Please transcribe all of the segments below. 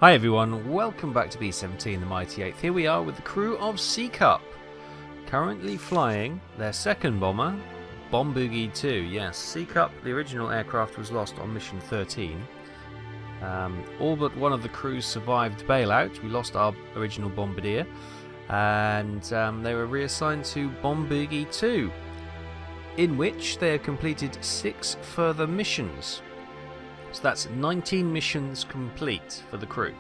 Hi everyone, welcome back to B-17, the Mighty 8th. Here we are with the crew of Takeoff, currently flying their second bomber, Boogie 2. Yes, Takeoff, the original aircraft, was lost on mission 13. All but one of the crews survived bailout. We lost our original bombardier, and they were reassigned to Boogie 2, in which they have completed 6 further missions. So that's 19 missions complete for the crew.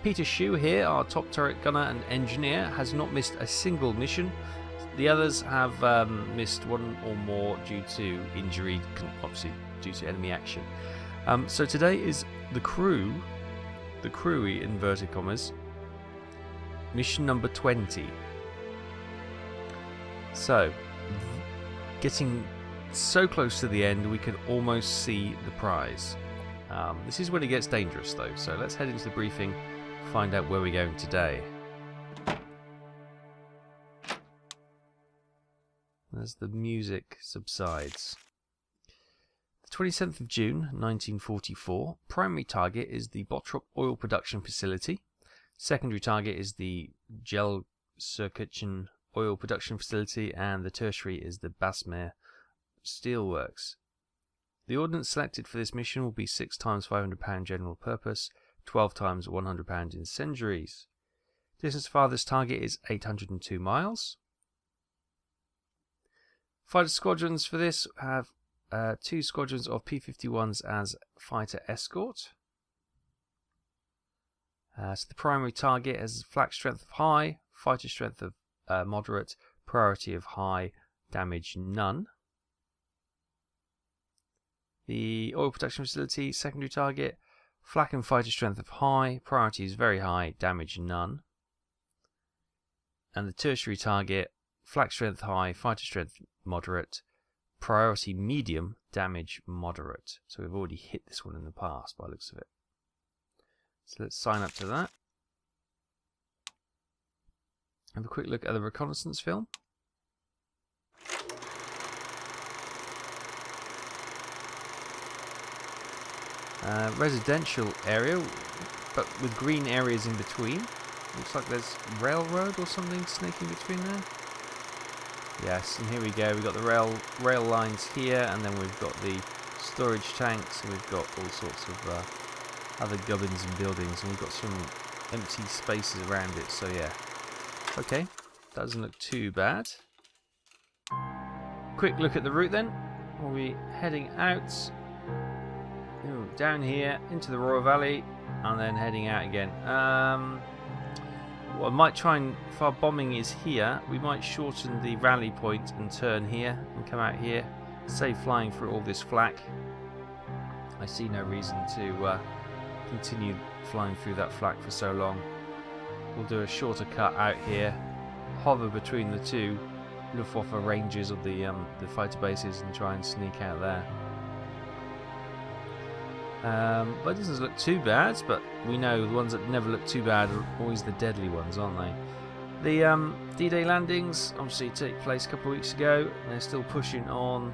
Peter Shue here, our top turret gunner and engineer, has not missed a single mission. The others have missed one or more due to injury, obviously due to enemy action. So today is the crewy inverted commas, mission number 20. So, getting so close to the end we can almost see the prize. This is when it gets dangerous though, so let's head into the briefing, find out where we're going today. As the music subsides. The 27th of June 1944, primary target is the Bottrop oil production facility. Secondary target is the Gelsenkirchen oil production facility, and the tertiary is the Basmere steelworks. The ordnance selected for this mission will be 6 times £500 general purpose, 12 times £100 incendiaries. Distance to farthest target is 802 miles. Fighter squadrons for this have 2 squadrons of P-51s as fighter escort. So the primary target has flak strength of high, fighter strength of moderate, priority of high, damage none. The oil production facility, secondary target, flak and fighter strength of high, priority is very high, damage none. And the tertiary target, flak strength high, fighter strength moderate, priority medium, damage moderate. So we've already hit this one in the past by the looks of it. So let's sign up to that. Have a quick look at the reconnaissance film. Residential area, but with green areas in between. Looks like there's railroad or something snaking between there. Yes, and here we go. We've got the rail lines here, and then we've got the storage tanks, and we've got all sorts of other gubbins and buildings, and we've got some empty spaces around it. So yeah, okay, doesn't look too bad. Quick look at the route then. We'll be heading out. Down here into the Royal Valley and then heading out again. Well, I might try and, if our bombing is here, we might shorten the rally point and turn here and come out here, save flying through all this flak. I see no reason to continue flying through that flak for so long. We'll do a shorter cut out here, hover between the two Luftwaffe ranges of the fighter bases and try and sneak out there. But it doesn't look too bad, but we know the ones that never look too bad are always the deadly ones, aren't they? The D-Day landings obviously took place a couple of weeks ago. They're still pushing on.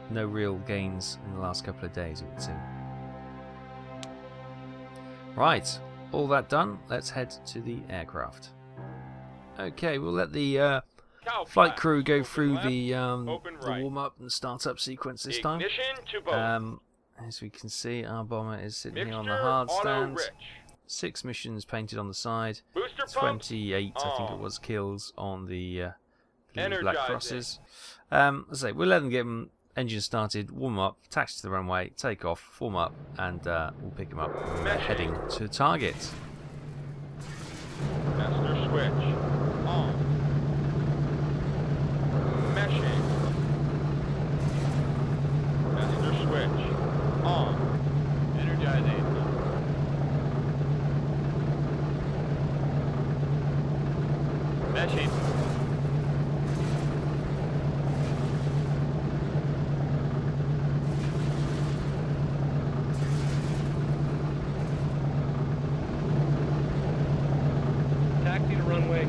No real gains in the last couple of days, it would seem. Right, all that done, let's head to the aircraft. Okay, we'll let the flight crew go through the warm-up and start-up sequence this time. As we can see, our bomber is sitting here on the hard stand. 6 missions painted on the side. 28, I think it was, kills on the Black Crosses. As I say, we'll let them get engine started, warm up, taxi to the runway, take off, form up, and we'll pick them up when we're heading to target. Master switch on. Meshing. Master switch on. Energizing. Meshing. Taxi to runway.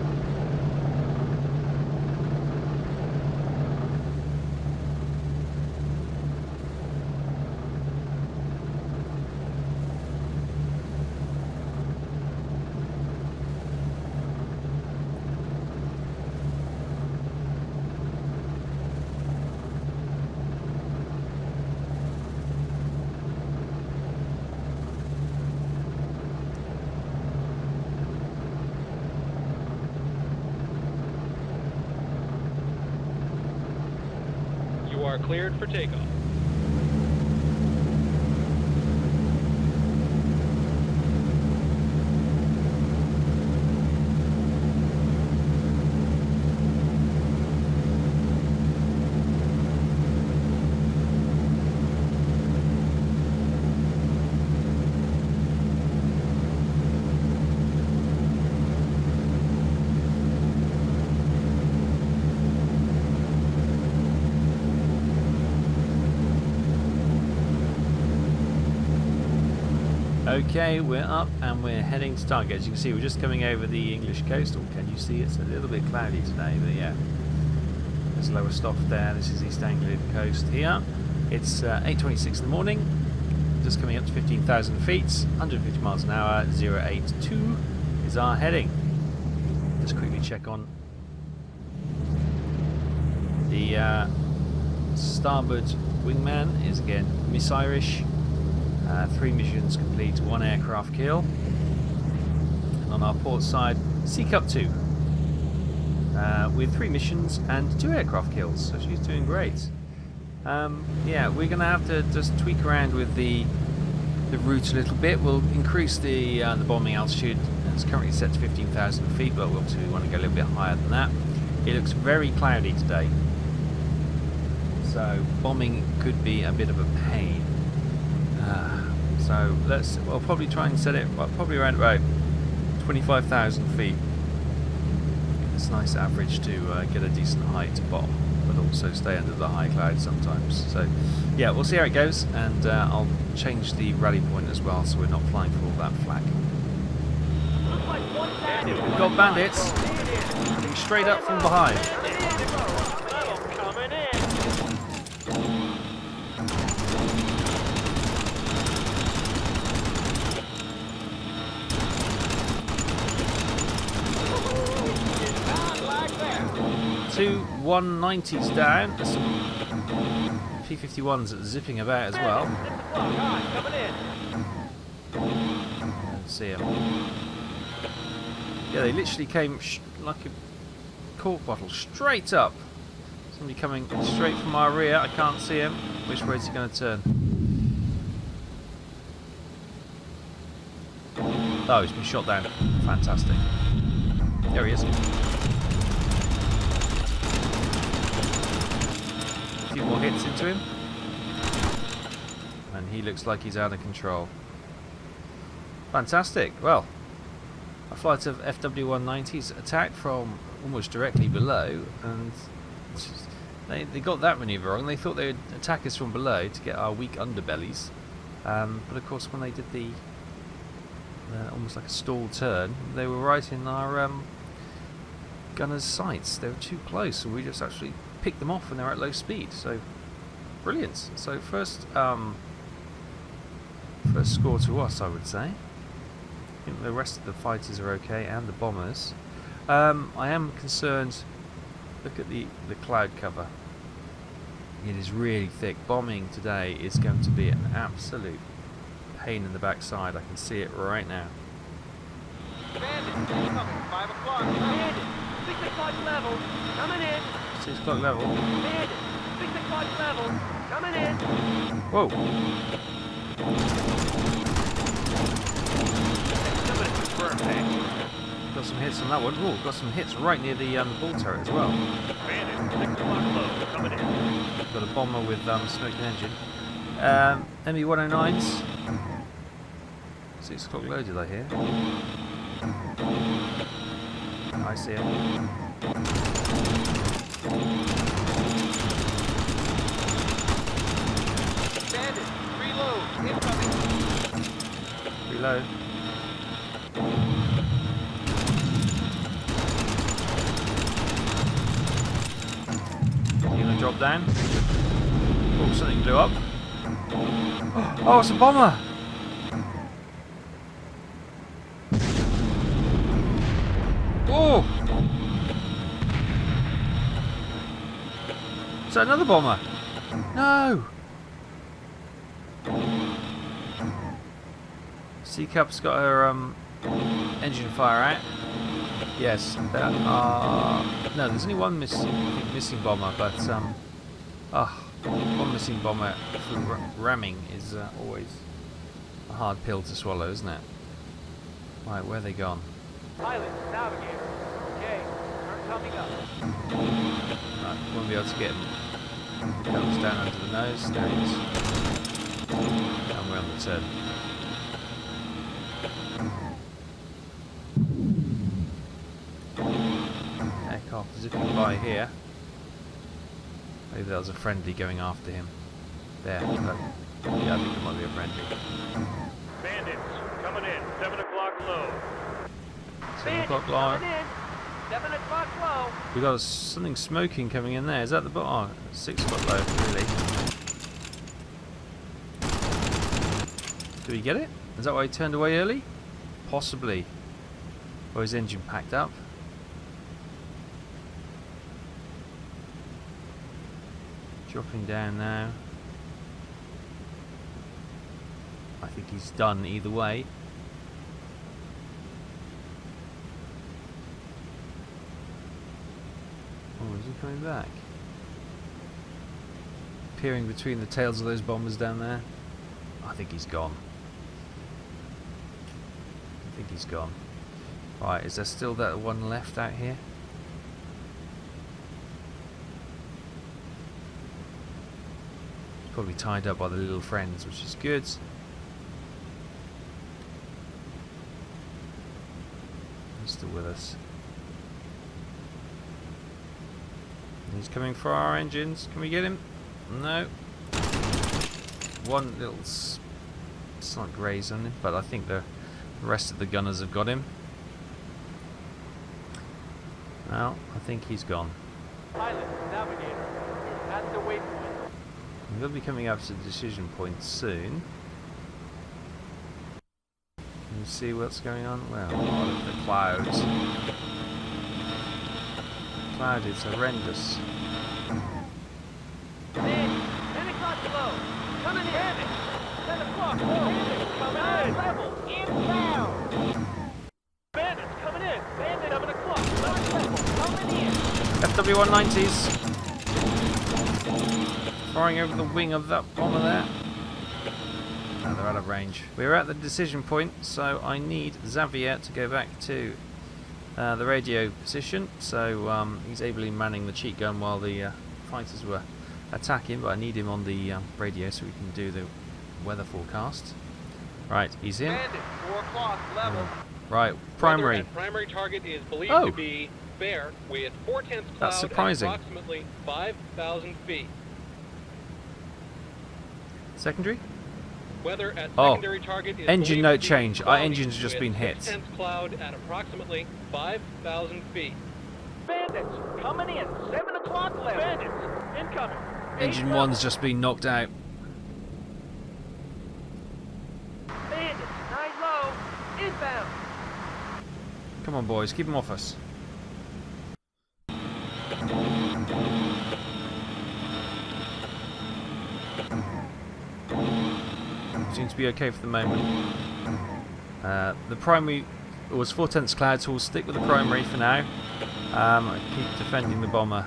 are cleared for takeoff. Okay, we're up and we're heading to target. As you can see, we're just coming over the English coast. Or can you see it's a little bit cloudy today, but yeah. There's Lower off there. This is East Anglian coast here. It's 8:26 in the morning. Just coming up to 15,000 feet, 150 miles an hour, 082 is our heading. Just quickly check on the starboard wingman is again Miss Irish. 3 missions complete, 1 aircraft kill. And on our port side, Seacup 2 with 3 missions and 2 aircraft kills, so she's doing great. Yeah, we're going to have to just tweak around with the route a little bit. We'll increase the bombing altitude. It's currently set to 15,000 feet, but obviously we want to go a little bit higher than that. It looks very cloudy today, so bombing could be a bit of a pain. So we'll probably try and set it probably around about 25,000 feet. It's a nice average to get a decent height to bomb, but also stay under the high clouds sometimes. So yeah, we'll see how it goes, and I'll change the rally point as well, so we're not flying for all that flak. We've got bandits coming straight up from behind. 2 190s down. There's some P-51s zipping about as well. Let's see them. Yeah, they literally came like a cork bottle straight up. Somebody coming straight from our rear. I can't see him. Which way is he going to turn? Oh, he's been shot down. Fantastic. There he is. A few more hits into him. And he looks like he's out of control. Fantastic. Well, a flight of FW-190s attacked from almost directly below, and they got that manoeuvre wrong. They thought they would attack us from below to get our weak underbellies. But of course, when they did the almost like a stall turn, they were right in our gunners' sights. They were too close, and we just actually picked them off when they were at low speed. So brilliant. So first score to us, I would say. I think the rest of the fighters are okay, and the bombers. I am concerned. Look at the cloud cover. It is really thick. Bombing today is going to be an absolute pain in the backside. I can see it right now. Bandit, 5 o'clock. Bandit, 6 o'clock level. Coming in. 6 o'clock level. Bandit, 6 o'clock level. Coming in. Whoa. Got some hits on that one. Oh, got some hits right near the bull turret as well. Bandit, 6 o'clock low. Coming in. Got a bomber with smoking engine. ME-109s. 6 o'clock low, did I hear? I see him. Bandit, reload. Incoming. Reload. You gonna drop down? Oh, something blew up. Oh, it's a bomber! Oh! Is that another bomber? No! Seacup's got her engine fire out. Yes, there are... No, there's only one missing bomber, but... One missing bomber through ramming is always a hard pill to swallow, isn't it? Right, where are they gone? Pilot, navigator. Okay, turn coming up. Right, won't be able to get him. Comes down under the nose. There he is. And we're on the turn. Takeoff is zipping by here. Maybe that was a friendly going after him. There. Look. Yeah, I think it might be a friendly. Bandits, coming in. 7 o'clock low. 7 o'clock low. Coming in. 7 o'clock low. We got something smoking coming in there. Is that the bottom? Oh, 6 o'clock low, really. Did we get it? Is that why he turned away early? Possibly. Or his engine packed up. Dropping down now. I think he's done either way. Oh, is he coming back? Peering between the tails of those bombers down there. I think he's gone. I think he's gone. Right, is there still that one left out here? He's probably tied up by the little friends, which is good. He's still with us. He's coming for our engines. Can we get him? No. One little slight graze on him, but I think the rest of the gunners have got him. Well, I think he's gone. Pilot, navigator. At the waypoint. We'll be coming up to the decision point soon. Can you see what's going on? Well, oh, look at the clouds. The cloud is horrendous. Man, 10 o'clock low. Coming in. 10 o'clock low. Coming in. Level. Inbound. Bandits coming in. Bandit 11 o'clock. Level. Coming in. FW-190s. Firing over the wing of that bomber there. No, they're out of range. We're at the decision point, so I need Xavier to go back to the radio position. So he's ably manning the cheat gun while the fighters were attacking, but I need him on the radio so we can do the weather forecast. Right, he's in. Bandit, 4 o'clock. Level. Right, primary. Primary target is believed Oh. to be fair with 4/10 cloud That's surprising. at approximately 5,000 feet. Secondary? Weather at Oh, secondary target is engine believed note to be change. Our cloudy engine's just with been hit. 6/10 cloud at approximately 5,000 feet. Bandits coming in. 7 o'clock level. Bandits incoming. Engine 1's just been knocked out. Bandits 9 low. Inbound. Come on, boys, keep him off us. Seems to be okay for the moment. The primary was 4/10 cloud, so we'll stick with the primary for now. I keep defending the bomber.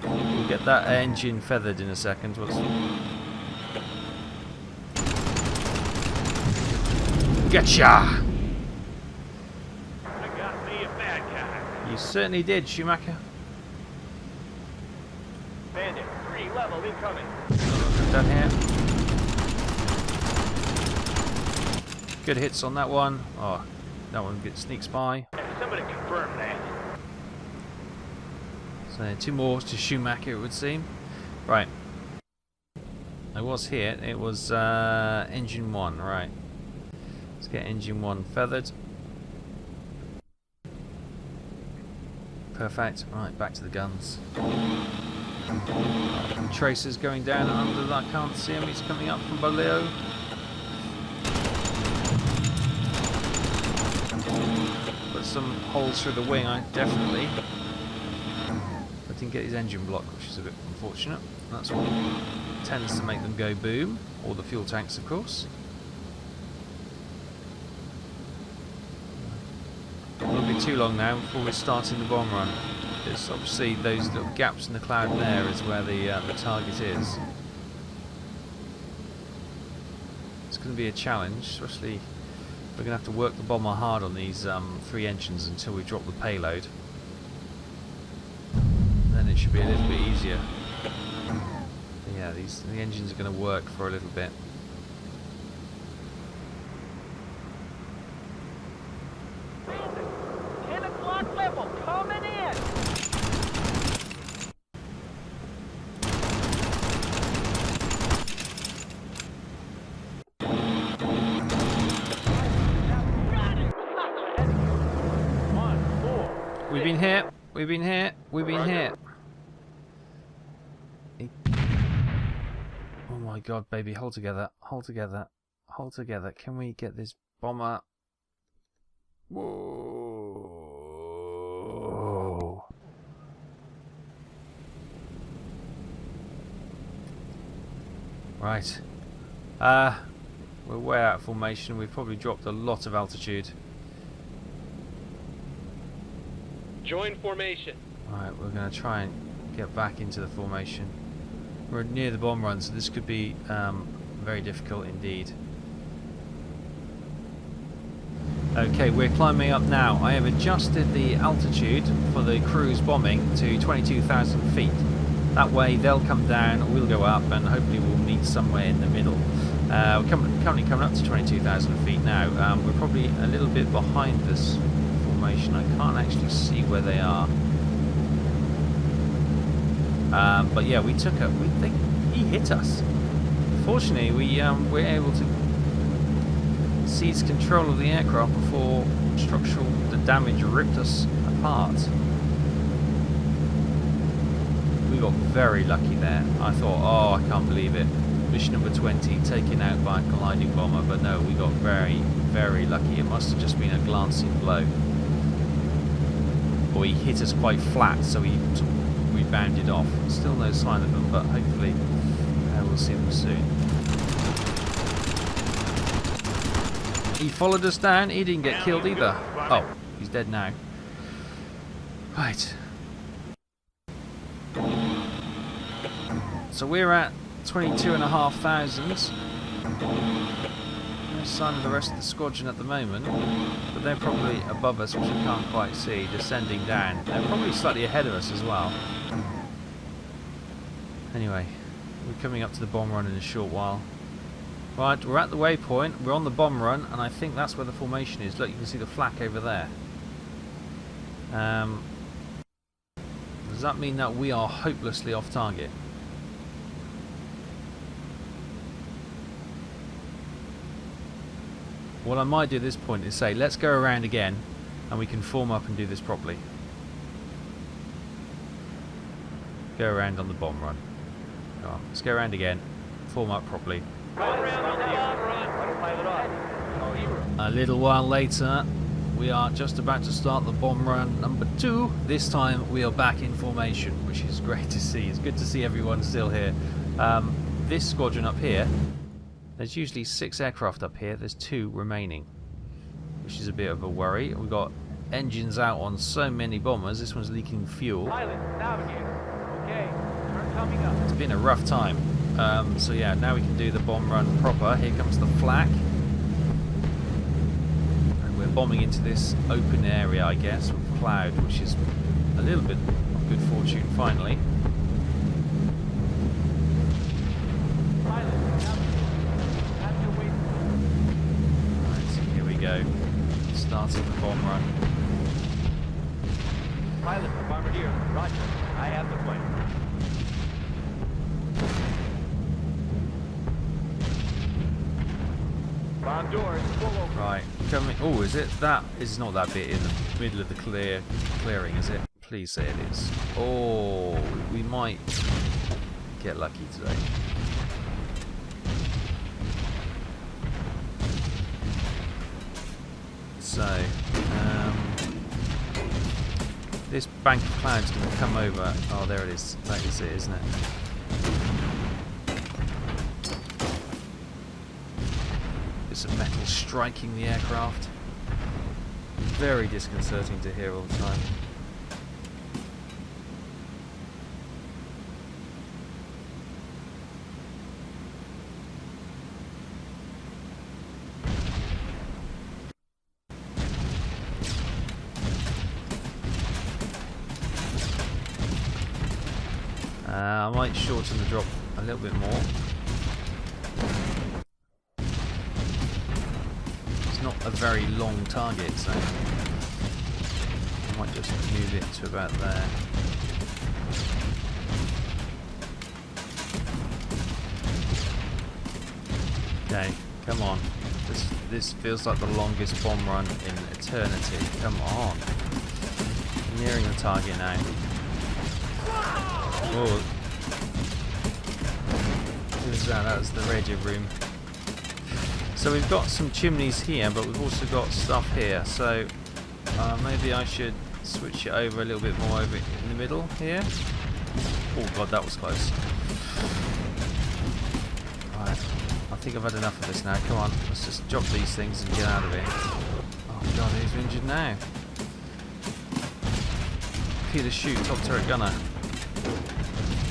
We'll get that engine feathered in a second. Getcha! I got me a bad guy. You certainly did, Schumacher. Bandit 3 level incoming. Down here. Good hits on that one. Oh, that one sneaks by. Somebody confirm that. So 2 more to Schumacher, it would seem. Right. I was here. It was engine 1. Right. Let's get engine 1 feathered. Perfect. Right, back to the guns. Tracer's going down under that. I can't see him. He's coming up from below. Put some holes through the wing, definitely. But didn't get his engine block, which is a bit unfortunate. That's what tends to make them go boom. Or the fuel tanks, of course. It won't be too long now before we're starting the bomb run. It's obviously those little gaps in the cloud there is where the target is. It's going to be a challenge, especially we're going to have to work the bomber hard on these 3 engines until we drop the payload. Then it should be a little bit easier. But yeah, the engines are going to work for a little bit. Level coming in. We've been here. We've been here. We've been here. Oh my god, baby, hold together. Hold together. Hold together. Can we get this bomber? Whoa. Right. We're way out of formation. We've probably dropped a lot of altitude. Join formation. Right, we're going to try and get back into the formation. We're near the bomb run, so this could be very difficult indeed. Okay, we're climbing up now. I have adjusted the altitude for the cruise bombing to 22,000 feet. That way they'll come down, we'll go up, and hopefully we'll meet somewhere in the middle. We're currently coming up to 22,000 feet now. We're probably a little bit behind this formation. I can't actually see where they are. But yeah, we took it. We think he hit us. Fortunately, we were able to seize control of the aircraft before structural damage ripped us apart. We got very lucky there. I thought, oh, I can't believe it. Mission number 20 taken out by a colliding bomber, but no, we got very, very lucky. It must have just been a glancing blow. Or he hit us quite flat, so we bounded off. Still no sign of them, but hopefully we'll see them soon. He followed us down. He didn't get killed either. Oh, he's dead now. Right. So we're at 22,500. No sign of the rest of the squadron at the moment, but they're probably above us, which I can't quite see, descending down. They're probably slightly ahead of us as well. Anyway, we're coming up to the bomb run in a short while. Right, we're at the waypoint, we're on the bomb run, and I think that's where the formation is. Look, you can see the flak over there. Does that mean that we are hopelessly off target? What I might do at this point is say, let's go around again, and we can form up and do this properly. Go around on the bomb run. Go on, let's go around again, form up properly. A little while later, we are just about to start the bomb run number 2. This time we are back in formation, which is great to see. It's good to see everyone still here. This squadron up here, there's usually 6 aircraft up here. There's 2 remaining, which is a bit of a worry. We've got engines out on so many bombers. This one's leaking fuel. Pilot, navigator. Okay, turn coming up. It's been a rough time. So yeah, now we can do the bomb run proper. Here comes the flak. And we're bombing into this open area, I guess, with cloud, which is a little bit of good fortune finally. Pilot, navigator. That's your way. Right, here we go. Starting the bomb run. Pilot, bombardier. Roger. I have the plane. Bomb doors full open. Right, coming. Oh, is it that? It's not that bit in the middle of the clearing, is it? Please say it is. Oh, we might get lucky today. So, this bank of clouds going to come over. Oh, there it is. That is it, isn't it? Bits of metal striking the aircraft. Very disconcerting to hear all the time. I might shorten the drop a little bit more. It's not a very long target, so I might just move it to about there. Okay, come on. This feels like the longest bomb run in eternity. Come on. Nearing the target now. Oh. What was that? That was the radio room. So we've got some chimneys here, but we've also got stuff here. So maybe I should switch it over a little bit more over in the middle here. Oh god, that was close. Right. I think I've had enough of this now. Come on, let's just drop these things and get out of here. Oh god, who's injured now? Peter shoot, top turret gunner.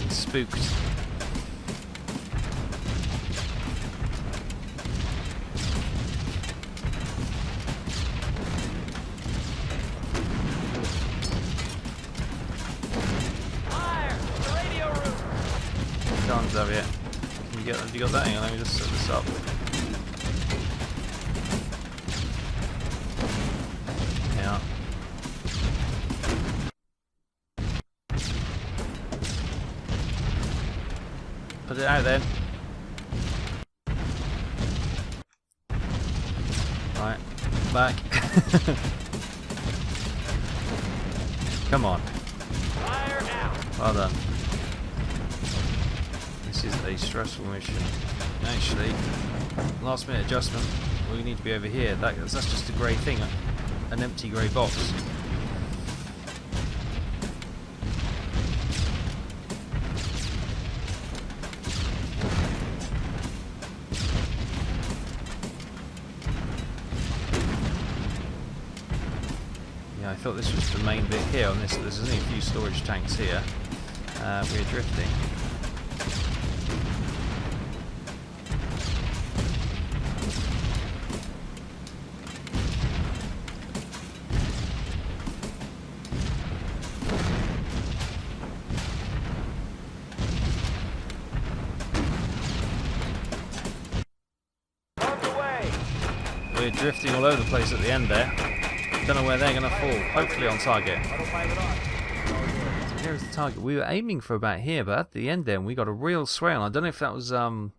He's spooked. Fire! The radio room! Can't have it. Have you got that? Hang on, let me just set this up. Yeah. Put it out then. Right, back. Come on. Fire out! Well done. This is a stressful mission. Actually, last minute adjustment. We need to be over here. That's just a grey thing, an empty grey box. Yeah, I thought this was the main bit here on this. There's only a few storage tanks here. We're drifting. We're drifting all over the place at the end there. Don't know where they're going to fall. Hopefully on target. Here's the target. We were aiming for about here, but at the end then we got a real sway on. I don't know if that was a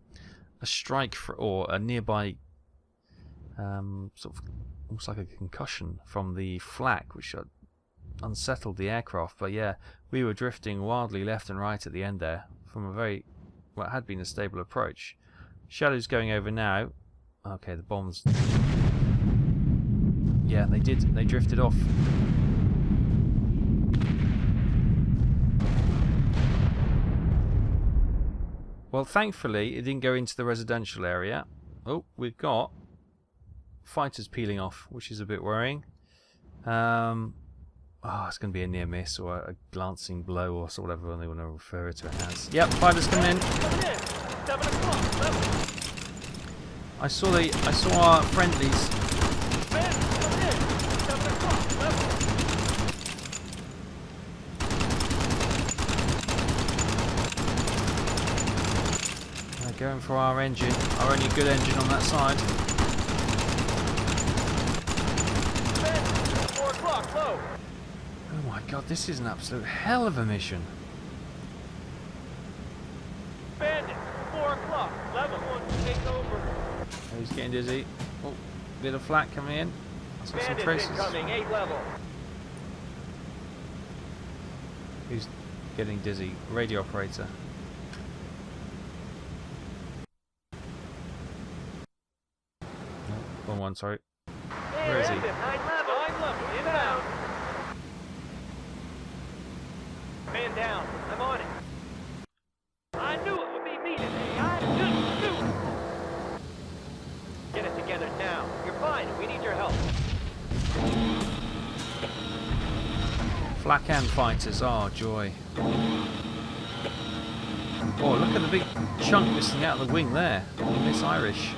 strike or a nearby sort of almost like a concussion from the flak, which unsettled the aircraft. But yeah, we were drifting wildly left and right at the end there from a very, what had been a stable approach. Shadow's going over now. Okay, the bombs. Yeah, they did. They drifted off. Well, thankfully, it didn't go into the residential area. Oh, we've got fighters peeling off, which is a bit worrying. Oh, it's going to be a near miss or a glancing blow or whatever they want to refer to it as. Yep, fighters coming in. 7 o'clock, level. I saw our friendlies. Ben, come in. 7 o'clock, level. They're going for our engine, our only good engine on that side. Ben, 4 o'clock, low. Oh my god, this is an absolute hell of a mission. Bandit, 4 o'clock, level 1, take over. Oh, he's getting dizzy. Oh, bit of flak coming in. I saw some Bandit traces. incoming, 8 level. Who's getting dizzy? Radio operator. No, wrong one, sorry. Where is he? 9 level, inbound. Man down, I'm on it. I knew it would be me today. I knew. Get it together now. You're fine. We need your help. Flak and fighters, oh joy. Oh, look at the big chunk missing out of the wing there. Miss Irish.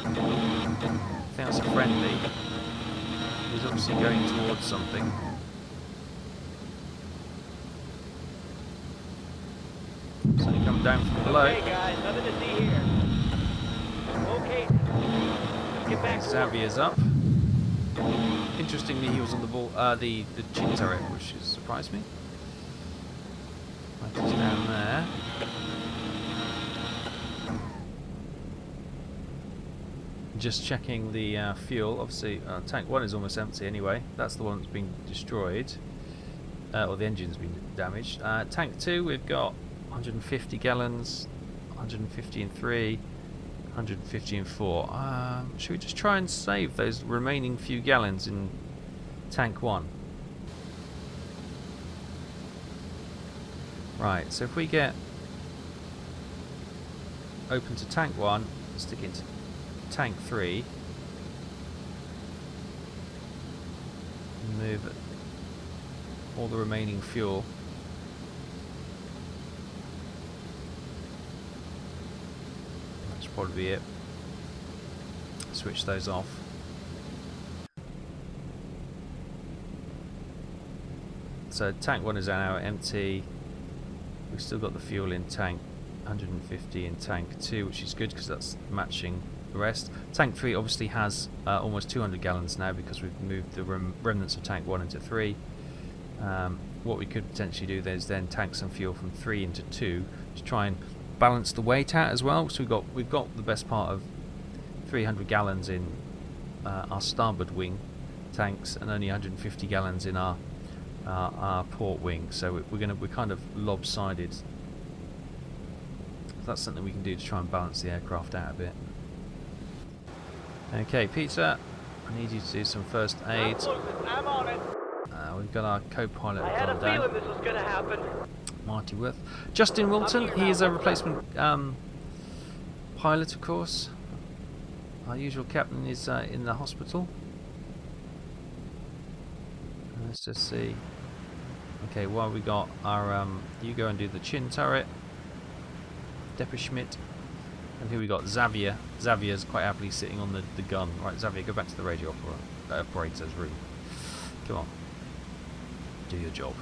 I think that's a friendly. He's obviously going towards something. come down from below. Okay, guys, nothing to see here. Okay, let's get back to work. Xavier's up. Interestingly, he was on the ball, the chin turret, which has surprised me. Right, he's down there. Just checking the fuel. Obviously, tank 1 is almost empty anyway. That's the one that's been destroyed, or the engine's been damaged. Tank 2, we've got 150 gallons, 150 in 3, 150 in 4. Should we just try and save those remaining few gallons in tank 1? Right, so if we get open to tank 1, stick it into tank 3, move all the remaining fuel. That should probably be it. Switch those off. So tank 1 is now empty. We've still got the fuel in tank 150 in tank 2, which is good because that's matching the rest. Tank 3 obviously has almost 200 gallons now because we've moved the remnants of tank 1 into 3. What we could potentially do there is then tank some fuel from 3 into 2 to try and balance the weight out as well. So we've got the best part of 300 gallons in our starboard wing tanks and only 150 gallons in our port wing. So we're kind of lopsided. That's something we can do to try and balance the aircraft out a bit. Okay, Peter, I need you to do some first aid. I'm on it. We've got our co-pilot I had a gone down. feeling this was going to happen. Marty Worth. Justin Wilton, here he now. is a replacement pilot, of course. Our usual captain is in the hospital. Let's just see. Okay, while we got our you go and do the chin turret. Depper Schmidt. And here we got Xavier. Xavier's quite happily sitting on the gun. Right, Xavier, go back to the radio operator's room. Come on. Do your job.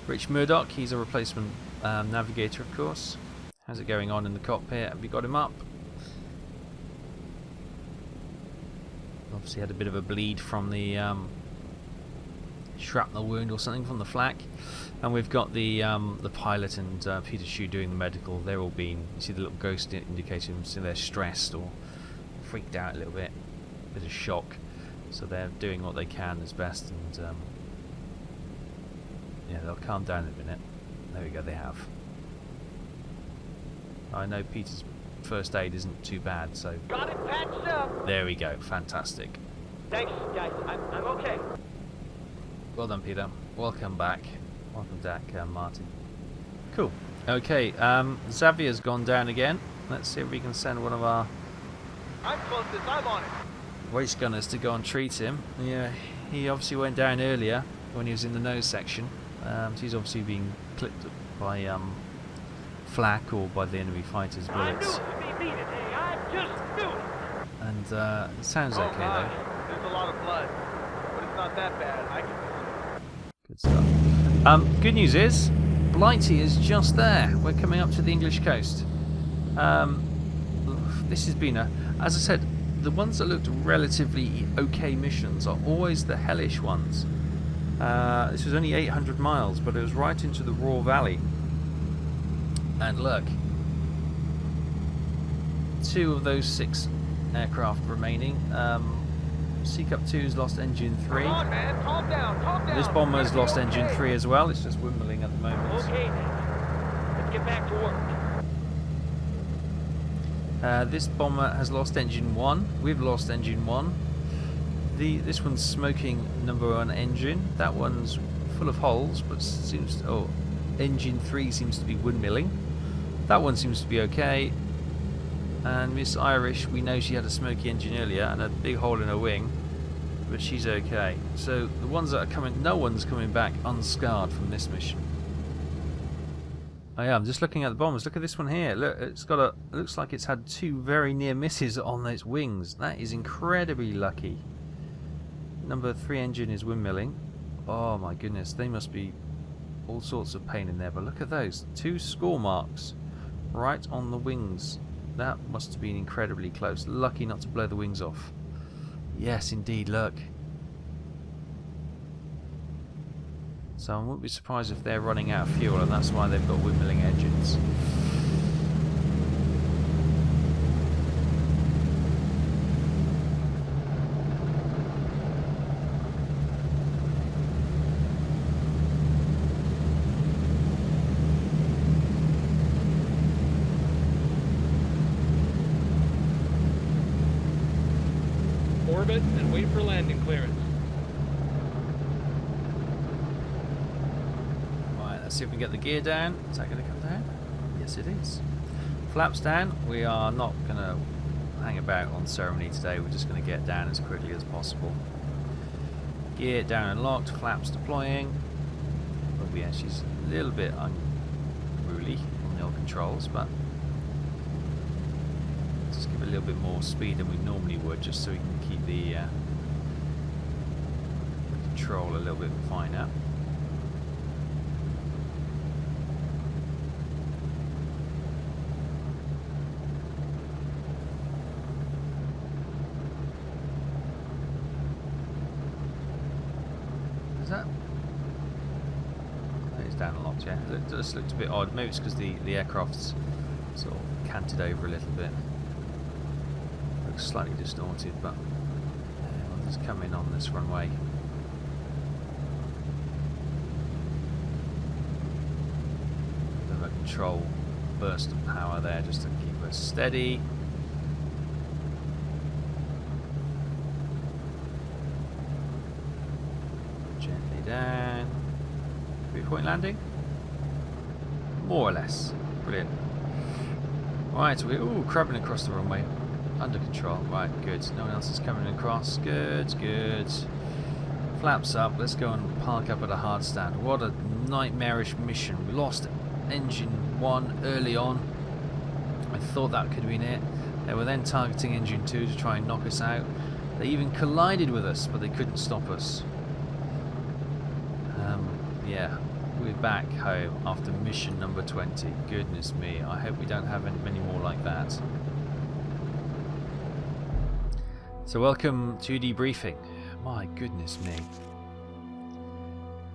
Rich Murdoch, he's a replacement navigator, of course. How's it going on in the cockpit? Have you got him up? Obviously had a bit of a bleed from the shrapnel wound or something from the flak. And we've got the pilot and Peter Shue doing the medical. They're all being, you see the little ghost indicating so they're stressed or freaked out a little bit of shock. So they're doing what they can as best, and yeah, they'll calm down in a minute. There we go, they have. I know Peter's first aid isn't too bad, so Got it patched up. there we go, fantastic. Thanks, guys. I'm okay. Well done, Peter. Welcome back. Welcome back, Martin. Cool. Okay, Xavier's gone down again. Let's see if we can send one of our I'm closest. I'm on it. race gunners to go and treat him. Yeah, he obviously went down earlier when he was in the nose section. So he's obviously being clipped by flak or by the enemy fighters' I knew bullets. it would be needed. Hey, I just knew it. And it sounds okay though. There's a lot of blood, but it's not that bad. I can. Good stuff. Good news is, Blighty is just there. We're coming up to the English coast. This has been as I said, the ones that looked relatively okay missions are always the hellish ones. This was only 800 miles, but it was right into the Raw Valley. And look, 2 of those 6 aircraft remaining. Seacup 2's lost engine 3. Come on, man. Calm down. Calm down. This bomber's It's gonna be lost engine okay. 3 as well. It's just wimbling at the moment. Okay, then. Let's get back to work. This bomber has lost engine 1. We've lost engine 1. This one's smoking number 1 engine. That one's full of holes, but seems engine 3 seems to be windmilling. That one seems to be okay. And Miss Irish, we know she had a smoky engine earlier and a big hole in her wing, but she's okay. So the ones that are coming, no one's coming back unscarred from this mission. Oh yeah, I'm just looking at the bombers. Look at this one here. Look, it's got it looks like it's had 2 very near misses on its wings. That is incredibly lucky. Number 3 engine is windmilling. Oh my goodness, they must be all sorts of pain in there, but look at those 2 score marks right on the wings. That must have been incredibly close. Lucky not to blow the wings off. Yes, indeed, look. So I wouldn't be surprised if they're running out of fuel, and that's why they've got windmilling engines. Orbit and wait for landing clearance. Let's see if we can get the gear down. Is that going to come down? Yes, it is. Flaps down. We are not going to hang about on ceremony today. We're just going to get down as quickly as possible. Gear down and locked. Flaps deploying. Oh yeah, she's a little bit unruly on the old controls, but just give it a little bit more speed than we normally would, just so we can keep the control a little bit finer. That is down a lot, yeah. It just looked a bit odd. Maybe it's because the aircraft's sort of canted over a little bit. Looks slightly distorted, but yeah, we'll just come in on this runway. Bit of a control burst of power there just to keep us steady. Down. 3-point landing? More or less. Brilliant. Right, so we're crabbing across the runway. Under control. Right, good. No one else is coming across. Good, good. Flaps up. Let's go and park up at a hard stand. What a nightmarish mission. We lost engine 1 early on. I thought that could have been it. They were then targeting engine 2 to try and knock us out. They even collided with us, but they couldn't stop us. Yeah, we're back home after mission number 20. Goodness me, I hope we don't have many more like that. So welcome to Debriefing. My goodness me.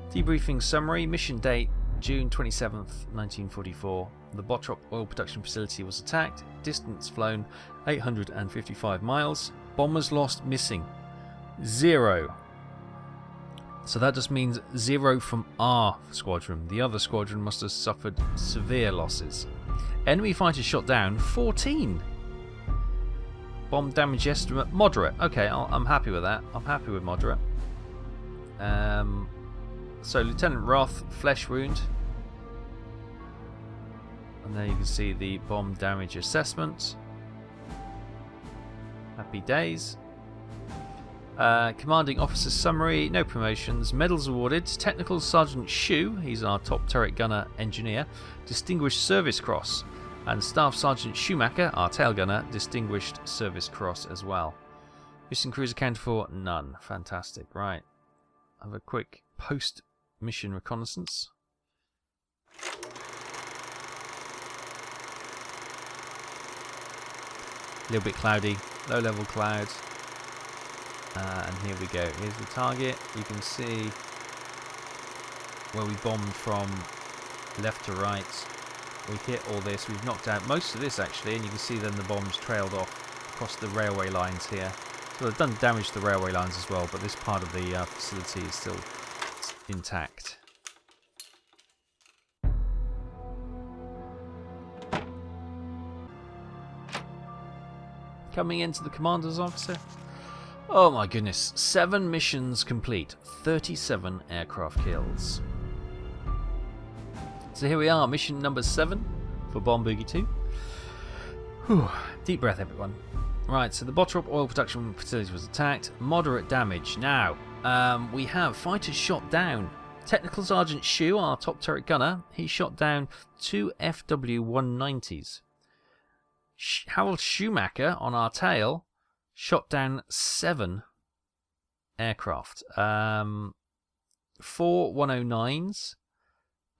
Debriefing summary, mission date June 27th, 1944. The Bottrop oil production facility was attacked. Distance flown 855 miles. Bombers lost missing 0. So that just means 0 from our squadron. The other squadron must have suffered severe losses. Enemy fighters shot down 14. Bomb damage estimate moderate. Okay, I'm happy with that. I'm happy with moderate. So Lieutenant Roth, flesh wound. And there you can see the bomb damage assessment. Happy days. Commanding officer summary, no promotions, medals awarded. Technical Sergeant Shu, he's our top turret gunner engineer, Distinguished Service Cross, and Staff Sergeant Schumacher, our tail gunner, Distinguished Service Cross as well. Mission crews accounted for? None. Fantastic. Right. Have a quick post-mission reconnaissance. A little bit cloudy, low-level clouds. And here we go. Here's the target. You can see where we bombed from left to right. We hit all this. We've knocked out most of this actually, and you can see then the bombs trailed off across the railway lines here. So they've done damage to the railway lines as well, but this part of the facility is still intact. Coming into the commander's officer. Oh my goodness, 7 missions complete, 37 aircraft kills. So here we are, mission number 7 for Bomb Boogie 2. Whew, deep breath everyone. Right, so the Bottrop oil production facility was attacked, moderate damage. Now, we have fighters shot down. Technical Sergeant Shu, our top turret gunner, he shot down 2 FW-190s. Harold Schumacher on our tail shot down 7 aircraft. 4 109s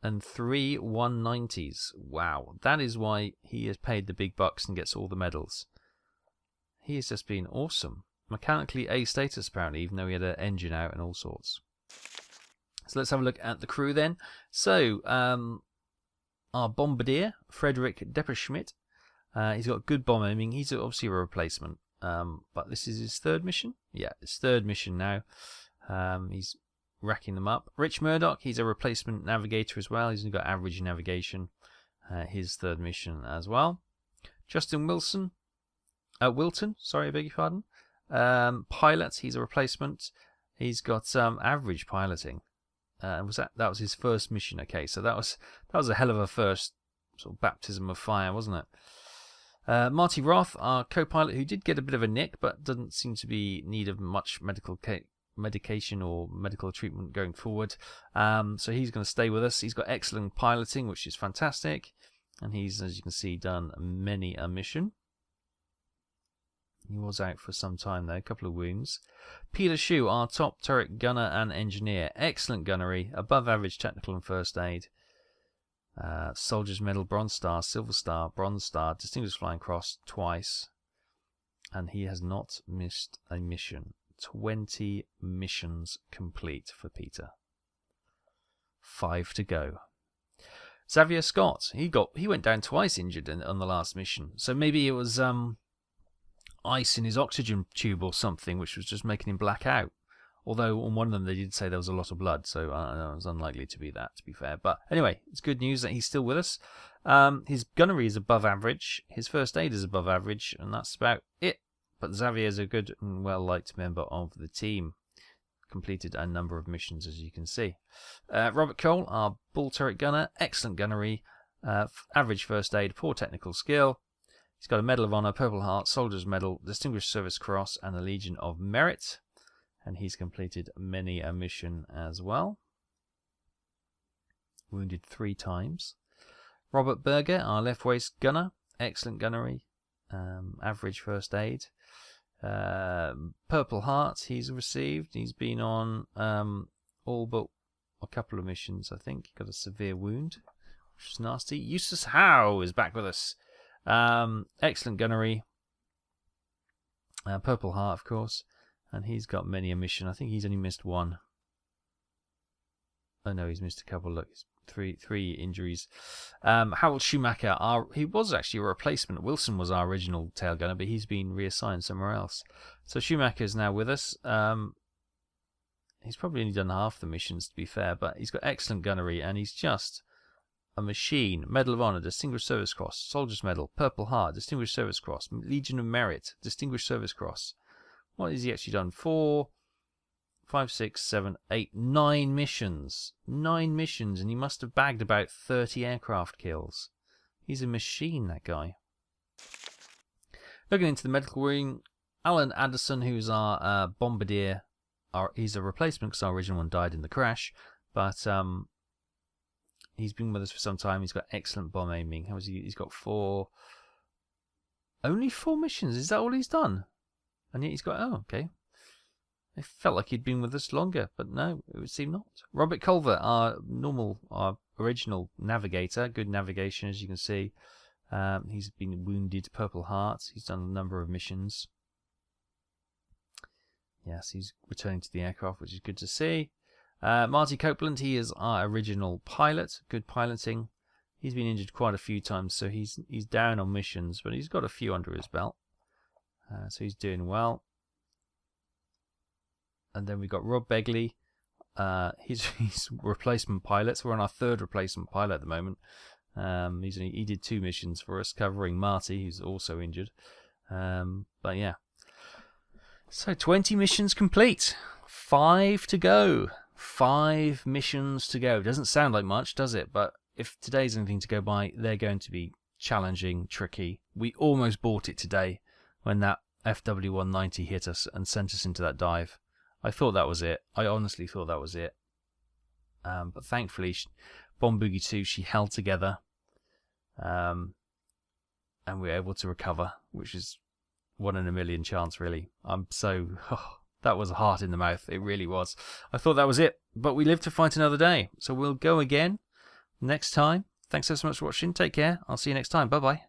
and 3 190s. Wow, that is why he has paid the big bucks and gets all the medals. He has just been awesome. Mechanically A status apparently, even though he had an engine out and all sorts. So let's have a look at the crew then. So, our bombardier, Frederick Depperschmidt, he's got good bomb aiming. He's obviously a replacement, but this is his third mission. Yeah, his third mission now. He's racking them up. Rich Murdoch, he's a replacement navigator as well. He's got average navigation. His third mission as well. Justin Wilton, sorry, I beg your pardon. Pilot, he's a replacement. He's got average piloting. That was his first mission? Okay, so that was a hell of a first sort of baptism of fire, wasn't it? Marty Roth, our co-pilot, who did get a bit of a nick, but doesn't seem to be in need of much medication or medical treatment going forward. So he's going to stay with us. He's got excellent piloting, which is fantastic, and he's, as you can see, done many a mission. He was out for some time though, a couple of wounds. Peter Shue, our top turret gunner and engineer. Excellent gunnery, above average technical and first aid. Soldier's Medal, Bronze Star, Silver Star, Bronze Star, Distinguished Flying Cross twice. And he has not missed a mission. 20 missions complete for Peter. 5 to go. Xavier Scott, he went down twice injured on the last mission. So maybe it was ice in his oxygen tube or something, which was just making him black out. Although on one of them they did say there was a lot of blood, so it was unlikely to be that, to be fair. But anyway, it's good news that he's still with us. His gunnery is above average, his first aid is above average, and that's about it. But Xavier is a good and well-liked member of the team. Completed a number of missions, as you can see. Robert Cole, our bull turret gunner, excellent gunnery, average first aid, poor technical skill. He's got a Medal of Honor, Purple Heart, Soldier's Medal, Distinguished Service Cross, and a Legion of Merit. And he's completed many a mission as well. Wounded 3 times. Robert Berger, our left waist gunner, excellent gunnery, average first aid. Purple Heart, he's received. He's been on all but a couple of missions, I think. Got a severe wound, which is nasty. Eustace Howe is back with us. Excellent gunnery. Purple Heart, of course. And he's got many a mission. I think he's only missed 1. Oh no, he's missed a couple. Look, three injuries. Harold Schumacher, he was actually a replacement. Wilson was our original tail gunner, but he's been reassigned somewhere else. So Schumacher is now with us. He's probably only done half the missions, to be fair, but he's got excellent gunnery, and he's just a machine. Medal of Honor, Distinguished Service Cross, Soldier's Medal, Purple Heart, Distinguished Service Cross, Legion of Merit, Distinguished Service Cross. What has he actually done? 4, 5, 6, 7, 8, 9 missions. 9 missions, and he must have bagged about 30 aircraft kills. He's a machine, that guy. Looking into the medical wing, Alan Anderson, who's our bombardier, he's a replacement because our original one died in the crash, but he's been with us for some time. He's got excellent bomb aiming. He's got only 4 missions. Is that all he's done? And yet he's got, okay. It felt like he'd been with us longer, but no, it would seem not. Robert Culver, our original navigator, good navigation, as you can see. He's been wounded, Purple Heart. He's done a number of missions. Yes, he's returning to the aircraft, which is good to see. Marty Copeland, he is our original pilot, good piloting. He's been injured quite a few times, so he's down on missions, but he's got a few under his belt. So he's doing well. And then we've got Rob Begley. He's replacement pilot. So we're on our 3rd replacement pilot at the moment. He did 2 missions for us, covering Marty, who's also injured. But yeah. So 20 missions complete. 5 to go. 5 missions to go. Doesn't sound like much, does it? But if today's anything to go by, they're going to be challenging, tricky. We almost bought it today when that FW-190 hit us and sent us into that dive. I thought that was it. I honestly thought that was it. But thankfully, Bomb Boogie 2, she held together. And we were able to recover, which is 1 in a million chance, really. That was a heart in the mouth. It really was. I thought that was it. But we live to fight another day. So we'll go again. next time. Thanks so much for watching. Take care. I'll see you next time. Bye bye.